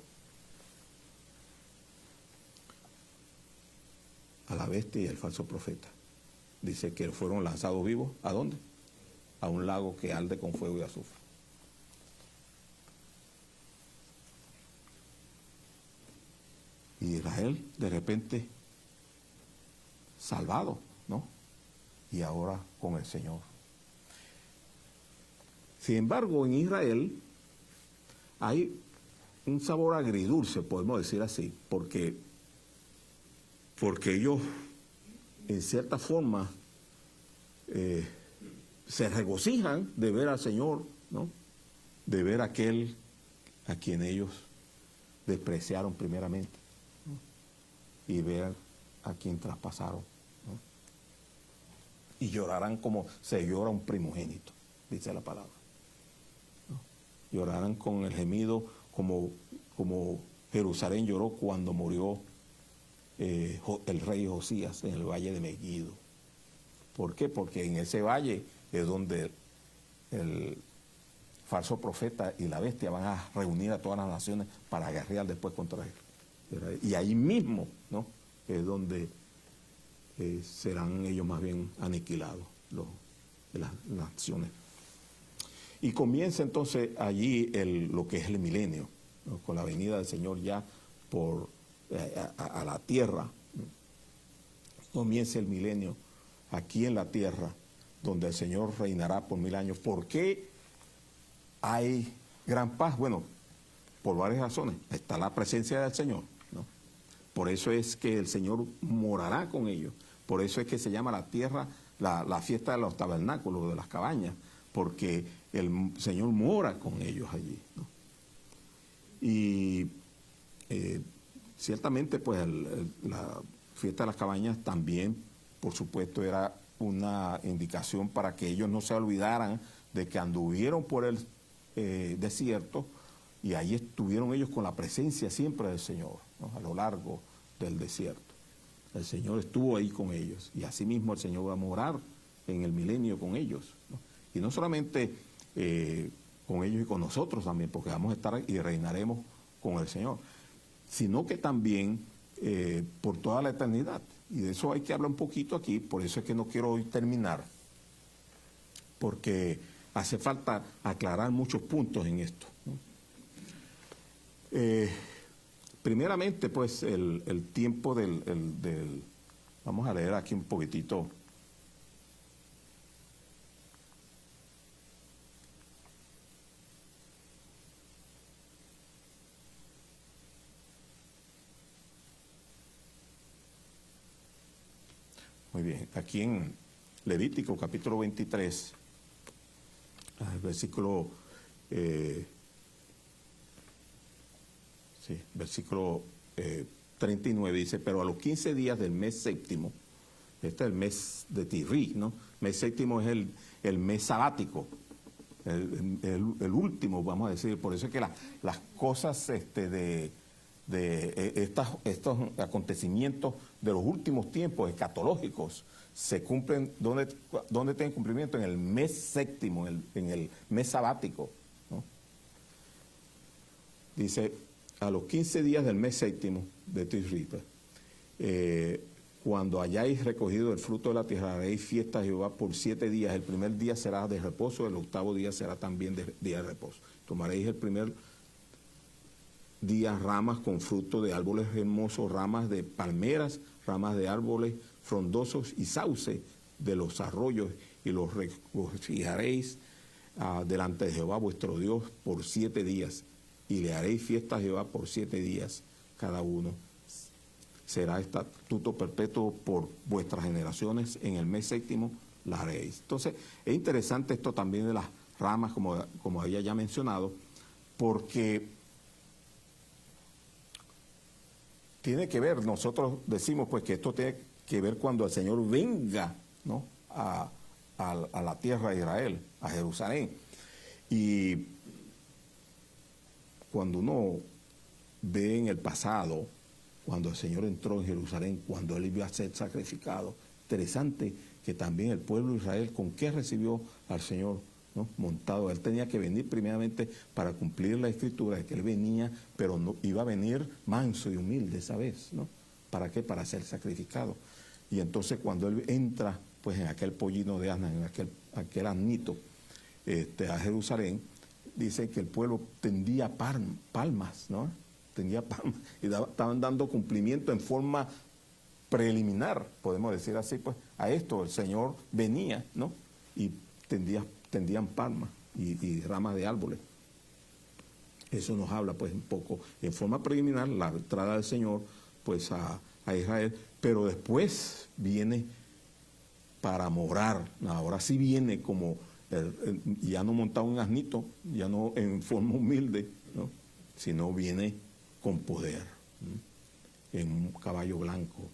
A la bestia y al falso profeta. Dice que fueron lanzados vivos. ¿A dónde? A un lago que arde con fuego y azufre. Y Israel, de repente, salvado, ¿no? Y ahora con el Señor. Sin embargo, en Israel hay un sabor agridulce, podemos decir así, porque ellos, en cierta forma, se regocijan de ver al Señor, ¿no? De ver a aquel a quien ellos despreciaron primeramente, ¿no? Y ver a quien traspasaron, ¿no? Y llorarán como se llora un primogénito, dice la palabra, ¿no? Llorarán con el gemido como Jerusalén lloró cuando murió el rey Josías en el valle de Megiddo. ¿Por qué? Porque en ese valle es donde el falso profeta y la bestia van a reunir a todas las naciones para guerrear después contra él. Y ahí mismo, ¿no?, es donde serán ellos más bien aniquilados, las naciones. Y comienza entonces allí lo que es el milenio, ¿no?, con la venida del Señor ya a la tierra. Comienza el milenio aquí en la tierra, donde el Señor reinará por 1000 años. ¿Por qué hay gran paz? Bueno, por varias razones. Está la presencia del Señor, ¿no? Por eso es que el Señor morará con ellos. Por eso es que se llama la tierra la fiesta de los tabernáculos, de las cabañas, porque el Señor mora con ellos allí, ¿no? Y ciertamente, pues, la fiesta de las cabañas también, por supuesto, era una indicación para que ellos no se olvidaran de que anduvieron por el desierto, y ahí estuvieron ellos con la presencia siempre del Señor, ¿no?, a lo largo del desierto. El Señor estuvo ahí con ellos, y asimismo el Señor va a morar en el milenio con ellos, ¿no? Y no solamente con ellos y con nosotros también, porque vamos a estar y reinaremos con el Señor, sino que también por toda la eternidad. Y de eso hay que hablar un poquito aquí, por eso es que no quiero hoy terminar, porque hace falta aclarar muchos puntos en esto, ¿no? Primeramente, pues, el tiempo del... Vamos a leer aquí un poquitito. Muy bien, aquí en Levítico capítulo 23, versículo 39 dice: pero a los 15 días del mes séptimo, este es el mes de Tirri, ¿no? Mes séptimo es el mes sabático, el último, vamos a decir. Por eso es que las cosas de estos acontecimientos de los últimos tiempos escatológicos se cumplen, ¿dónde tienen cumplimiento? En el mes séptimo, en el mes sabático, ¿no? Dice: a los 15 días del mes séptimo de Tisri, cuando hayáis recogido el fruto de la tierra, haréis fiesta a Jehová por 7 días. El primer día será de reposo, el octavo día será también de día de reposo. Tomaréis el primer día ramas con fruto de árboles hermosos, ramas de palmeras, ramas de árboles frondosos y sauce de los arroyos, y los regocijaréis delante de Jehová vuestro Dios por 7 días. y le haréis fiesta a Jehová por 7 días cada uno. Será estatuto perpetuo por vuestras generaciones, en el mes 7º la haréis. Entonces, es interesante esto también de las ramas, como había ya mencionado, porque tiene que ver, nosotros decimos pues que esto tiene que ver cuando el Señor venga, ¿no?, a la tierra de Israel, a Jerusalén. Y cuando uno ve en el pasado, cuando el Señor entró en Jerusalén, cuando Él iba a ser sacrificado, interesante que también el pueblo de Israel, ¿con qué recibió al Señor, ¿no?, montado? Él tenía que venir primeramente para cumplir la escritura de que Él venía, pero no iba a venir manso y humilde esa vez, ¿no? ¿Para qué? Para ser sacrificado. Y entonces cuando Él entra pues en aquel pollino de asna, en aquel asnito a Jerusalén, dice que el pueblo tendía palmas, ¿no? Tendía palmas y estaban dando cumplimiento en forma preliminar, podemos decir así, pues a esto el Señor venía, ¿no? Y tendían palmas y ramas de árboles. Eso nos habla pues un poco en forma preliminar la entrada del Señor pues a Israel, pero después viene para morar. Ahora sí viene como ya no montado un asnito, ya no en forma humilde, ¿no?, sino viene con poder, ¿no?, en un caballo blanco,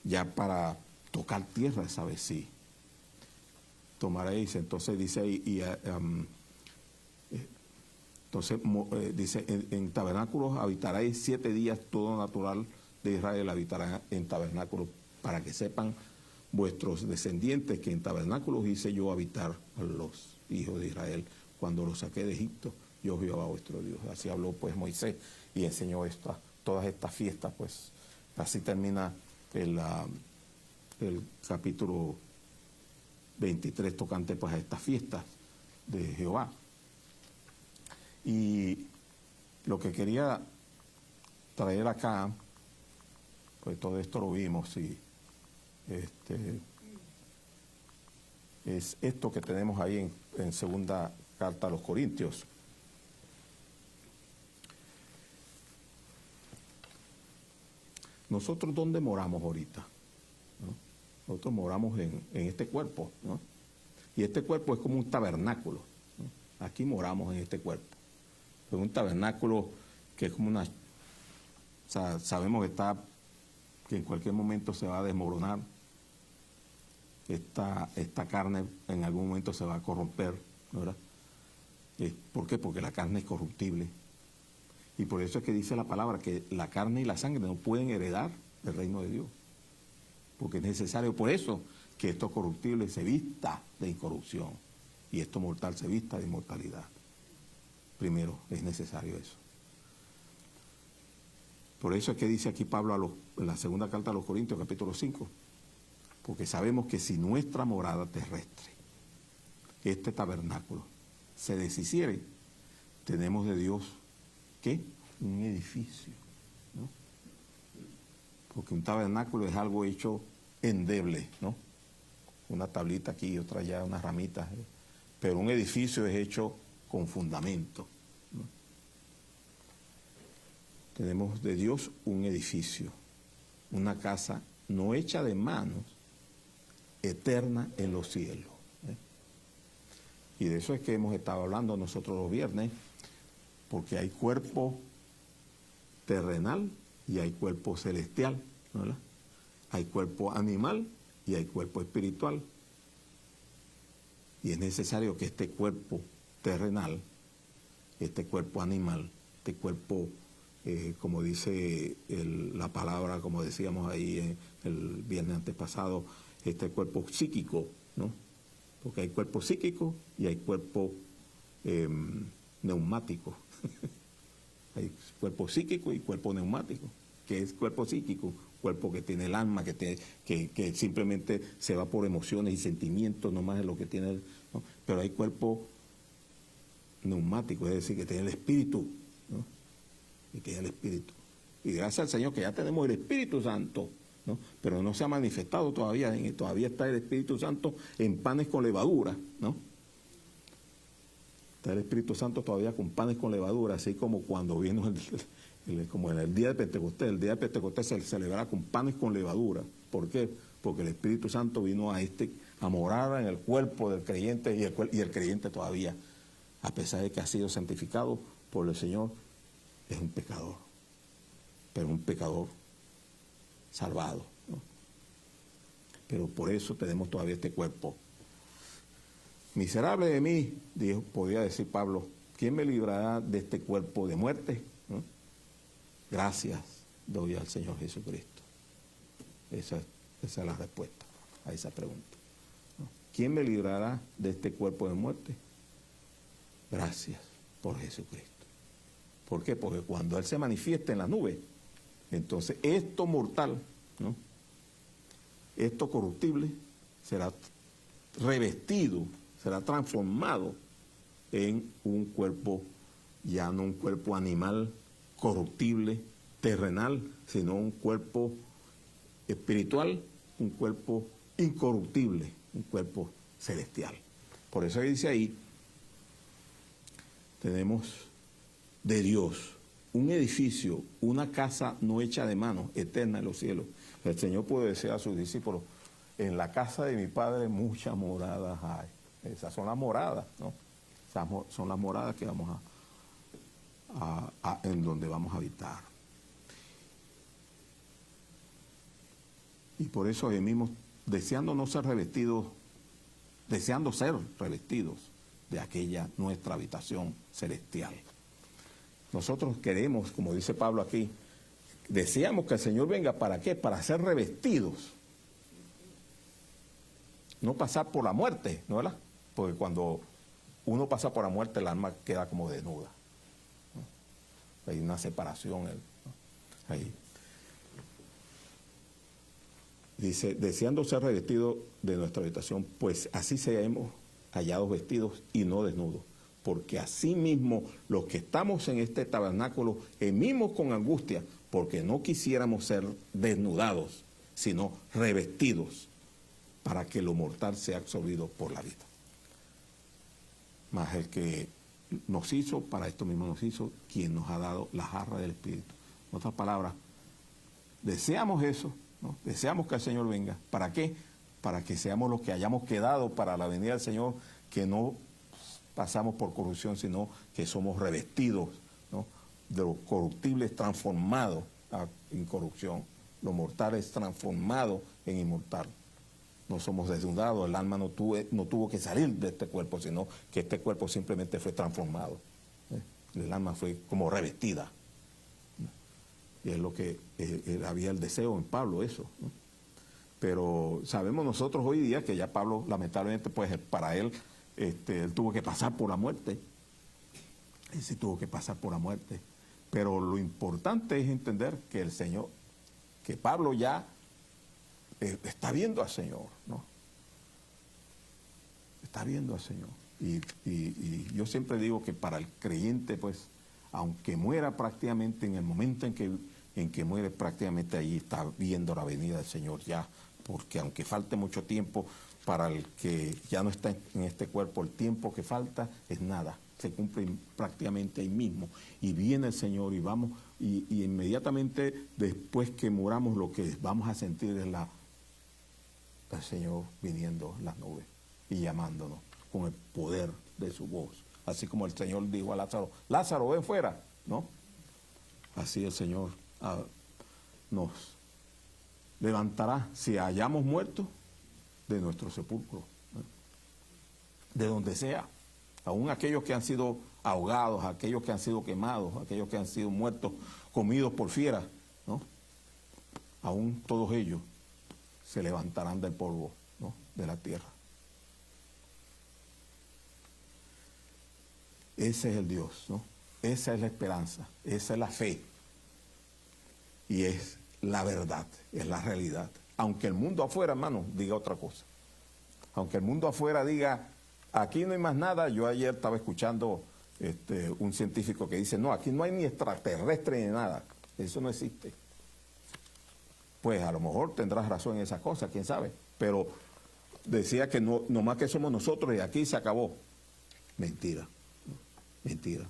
ya para tocar tierra esa vez sí. Tomaréis, entonces dice ahí, entonces dice, en tabernáculos habitaréis 7 días, todo natural de Israel habitará en tabernáculos, para que sepan vuestros descendientes que en tabernáculos hice yo habitar a los hijos de Israel cuando los saqué de Egipto, yo Jehová vuestro Dios. Así habló pues Moisés y enseñó todas estas fiestas, pues así termina el capítulo 23 tocante pues a estas fiestas de Jehová. Y lo que quería traer acá, pues todo esto lo vimos y es esto que tenemos ahí en segunda carta a los Corintios. Nosotros, ¿dónde moramos ahorita? ¿No? Nosotros moramos en este cuerpo, ¿no? Y este cuerpo es como un tabernáculo, ¿no? Aquí moramos en este cuerpo. Es un tabernáculo que es como una... O sea, sabemos que en cualquier momento se va a desmoronar. Esta carne en algún momento se va a corromper, ¿verdad? ¿Por qué? Porque la carne es corruptible. Y por eso es que dice la palabra que la carne y la sangre no pueden heredar el reino de Dios. Porque es necesario, por eso, que esto corruptible se vista de incorrupción y esto mortal se vista de inmortalidad. Primero, es necesario eso. Por eso es que dice aquí Pablo en la segunda carta a los Corintios, capítulo 5, porque sabemos que si nuestra morada terrestre, este tabernáculo, se deshiciere, tenemos de Dios, ¿qué? Un edificio, ¿no? Porque un tabernáculo es algo hecho endeble, ¿no? Una tablita aquí y otra allá, unas ramitas, pero un edificio es hecho con fundamento, ¿no? Tenemos de Dios un edificio, una casa no hecha de manos, eterna en los cielos, ¿eh? Y de eso es que hemos estado hablando nosotros los viernes, porque hay cuerpo terrenal y hay cuerpo celestial, ¿verdad? Hay cuerpo animal y hay cuerpo espiritual. Y es necesario que este cuerpo terrenal, este cuerpo animal, este cuerpo, como dice la palabra, como decíamos ahí el viernes antepasado, este cuerpo psíquico, ¿no? Porque hay cuerpo psíquico y hay cuerpo neumático. Hay cuerpo psíquico y cuerpo neumático. ¿Qué es cuerpo psíquico? Cuerpo que tiene el alma, que simplemente se va por emociones y sentimientos, no más de lo que tiene, ¿no? Pero hay cuerpo neumático, es decir, que tiene el espíritu, ¿no? Y tiene el espíritu. Y gracias al Señor que ya tenemos el Espíritu Santo, ¿no? Pero no se ha manifestado todavía, todavía está el Espíritu Santo en panes con levadura, ¿no? Está el Espíritu Santo todavía con panes con levadura, así como cuando vino como en el día de Pentecostés. El día de Pentecostés se celebra con panes con levadura. ¿Por qué? Porque el Espíritu Santo vino a morar en el cuerpo del creyente y el creyente todavía, a pesar de que ha sido santificado por el Señor, es un pecador, pero un pecador salvado, ¿no? Pero por eso tenemos todavía este cuerpo. Miserable de mí, podría decir Pablo, ¿quién me librará de este cuerpo de muerte? ¿No? Gracias doy al Señor Jesucristo. Esa es la respuesta a esa pregunta, ¿no? ¿Quién me librará de este cuerpo de muerte? Gracias por Jesucristo. ¿Por qué? Porque cuando Él se manifiesta en la nube, entonces esto mortal, ¿no?, esto corruptible, será revestido, será transformado en un cuerpo, ya no un cuerpo animal, corruptible, terrenal, sino un cuerpo espiritual, un cuerpo incorruptible, un cuerpo celestial. Por eso dice ahí, tenemos de Dios un edificio, una casa no hecha de manos, eterna en los cielos. El Señor puede decir a sus discípulos, en la casa de mi Padre muchas moradas hay. Esas son las moradas, ¿no? Esas son las moradas que vamos en donde vamos a habitar. Y por eso mismo, deseando ser revestidos de aquella nuestra habitación celestial. Nosotros queremos, como dice Pablo aquí, deseamos que el Señor venga, ¿para qué? Para ser revestidos. No pasar por la muerte, ¿no, verdad? Porque cuando uno pasa por la muerte, el alma queda como desnuda, ¿no? Hay una separación, ¿no? Ahí. Dice, deseando ser revestidos de nuestra habitación, pues así seamos hallados vestidos y no desnudos. Porque así mismo los que estamos en este tabernáculo gemimos con angustia, porque no quisiéramos ser desnudados, sino revestidos, para que lo mortal sea absorbido por la vida. Mas el que nos hizo, para esto mismo nos hizo, quien nos ha dado la jarra del Espíritu. En otras palabras, deseamos eso, ¿no? Deseamos que el Señor venga. ¿Para qué? Para que seamos los que hayamos quedado para la venida del Señor, que no pasamos por corrupción, sino que somos revestidos, ¿no?, de los corruptibles transformados a incorrupción, los mortales transformados en inmortal. No somos desnudados, el alma no tuvo que salir de este cuerpo, sino que este cuerpo simplemente fue transformado. El alma fue como revestida. Y es lo que había el deseo en Pablo, eso, ¿no? Pero sabemos nosotros hoy día que ya Pablo, lamentablemente, pues para él tuvo que pasar por la muerte. Él sí tuvo que pasar por la muerte. Pero lo importante es entender que el Señor, que Pablo ya está viendo al Señor, ¿no? Está viendo al Señor. Y yo siempre digo que para el creyente, pues, aunque muera prácticamente en el momento en que muere, prácticamente allí está viendo la venida del Señor ya, porque aunque falte mucho tiempo, para el que ya no está en este cuerpo, el tiempo que falta es nada, se cumple prácticamente ahí mismo, y viene el Señor y vamos, y inmediatamente después que muramos lo que vamos a sentir es el Señor viniendo en las nubes y llamándonos con el poder de su voz, así como el Señor dijo a Lázaro, Lázaro, ven fuera, ¿no? Así el Señor nos levantará si hayamos muerto de nuestro sepulcro, ¿no?, de donde sea, aún aquellos que han sido ahogados, aquellos que han sido quemados, aquellos que han sido muertos, comidos por fieras, ¿no?, aún todos ellos se levantarán del polvo, ¿no?, de la tierra. Ese es el Dios, ¿no? Esa es la esperanza, esa es la fe y es la verdad, es la realidad. Aunque el mundo afuera, hermano, diga otra cosa. Aunque el mundo afuera diga, aquí no hay más nada. Yo ayer estaba escuchando un científico que dice, no, aquí no hay ni extraterrestre ni nada. Eso no existe. Pues a lo mejor tendrás razón en esa cosa, quién sabe. Pero decía que no más que somos nosotros y aquí se acabó. Mentira. Mentira.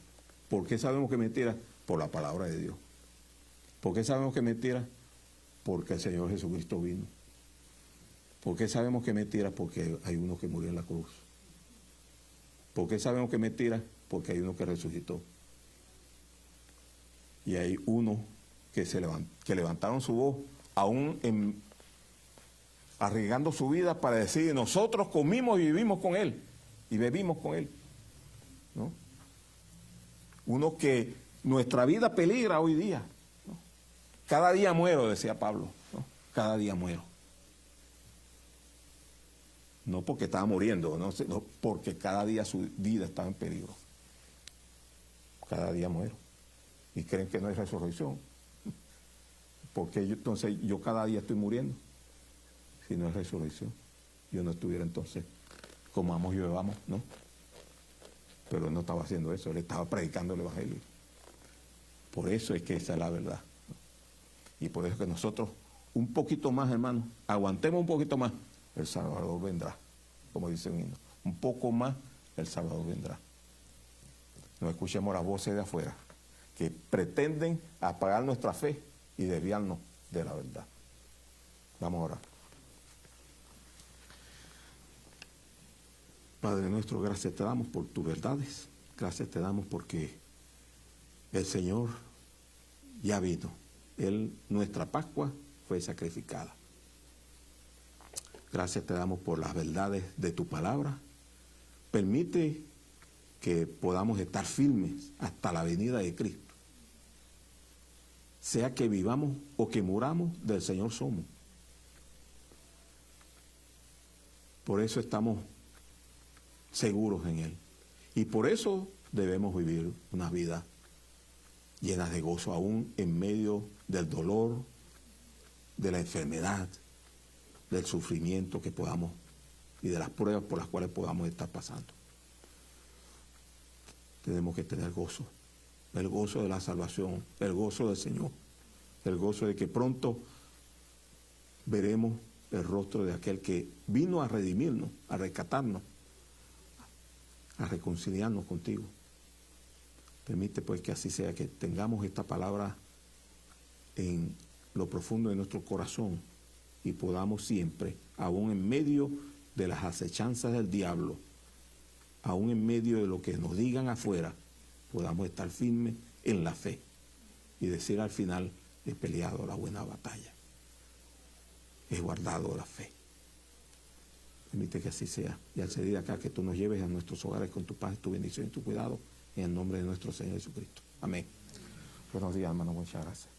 ¿Por qué sabemos que es mentira? Por la palabra de Dios. ¿Por qué sabemos que es mentira? Porque el Señor Jesucristo vino. ¿Por qué sabemos que es mentira? Porque hay uno que murió en la cruz. ¿Por qué sabemos que es mentira? Porque hay uno que resucitó. Y hay uno que levantaron su voz, aún arriesgando su vida para decir, nosotros comimos y vivimos con Él, y bebimos con Él, ¿no? Uno que nuestra vida peligra hoy día, ¿no? Cada día muero, decía Pablo, ¿no? Cada día muero. No porque estaba muriendo, no, porque cada día su vida estaba en peligro. Cada día muero. Y creen que no hay resurrección. Porque entonces yo cada día estoy muriendo. Si no es resurrección, yo no estuviera entonces comamos y bebamos, ¿no? Pero él no estaba haciendo eso, él estaba predicando el Evangelio. Por eso es que esa es la verdad, ¿no? Y por eso es que nosotros, un poquito más, hermanos, aguantemos un poquito más, el Salvador vendrá, como dice un himno. Un poco más, el Salvador vendrá. No escuchemos las voces de afuera, que pretenden apagar nuestra fe y desviarnos de la verdad. Vamos a orar. Padre nuestro, gracias te damos por tus verdades. Gracias te damos porque el Señor ya vino. Nuestra Pascua fue sacrificada. Gracias te damos por las verdades de tu palabra. Permite que podamos estar firmes hasta la venida de Cristo. Sea que vivamos o que muramos, del Señor somos. Por eso estamos seguros en Él. Y por eso debemos vivir una vida llena de gozo, aún en medio del dolor, de la enfermedad, del sufrimiento que podamos y de las pruebas por las cuales podamos estar pasando. Tenemos que tener gozo, el gozo de la salvación, el gozo del Señor, el gozo de que pronto veremos el rostro de aquel que vino a redimirnos, a rescatarnos, a reconciliarnos contigo. Permite pues que así sea, que tengamos esta palabra en lo profundo de nuestro corazón y podamos siempre, aún en medio de las acechanzas del diablo, aún en medio de lo que nos digan afuera, podamos estar firmes en la fe y decir al final, he peleado la buena batalla, he guardado la fe. Permite que así sea. Y al salir de acá, que tú nos lleves a nuestros hogares con tu paz, tu bendición y tu cuidado, en el nombre de nuestro Señor Jesucristo. Amén. Buenos días, hermano. Muchas gracias.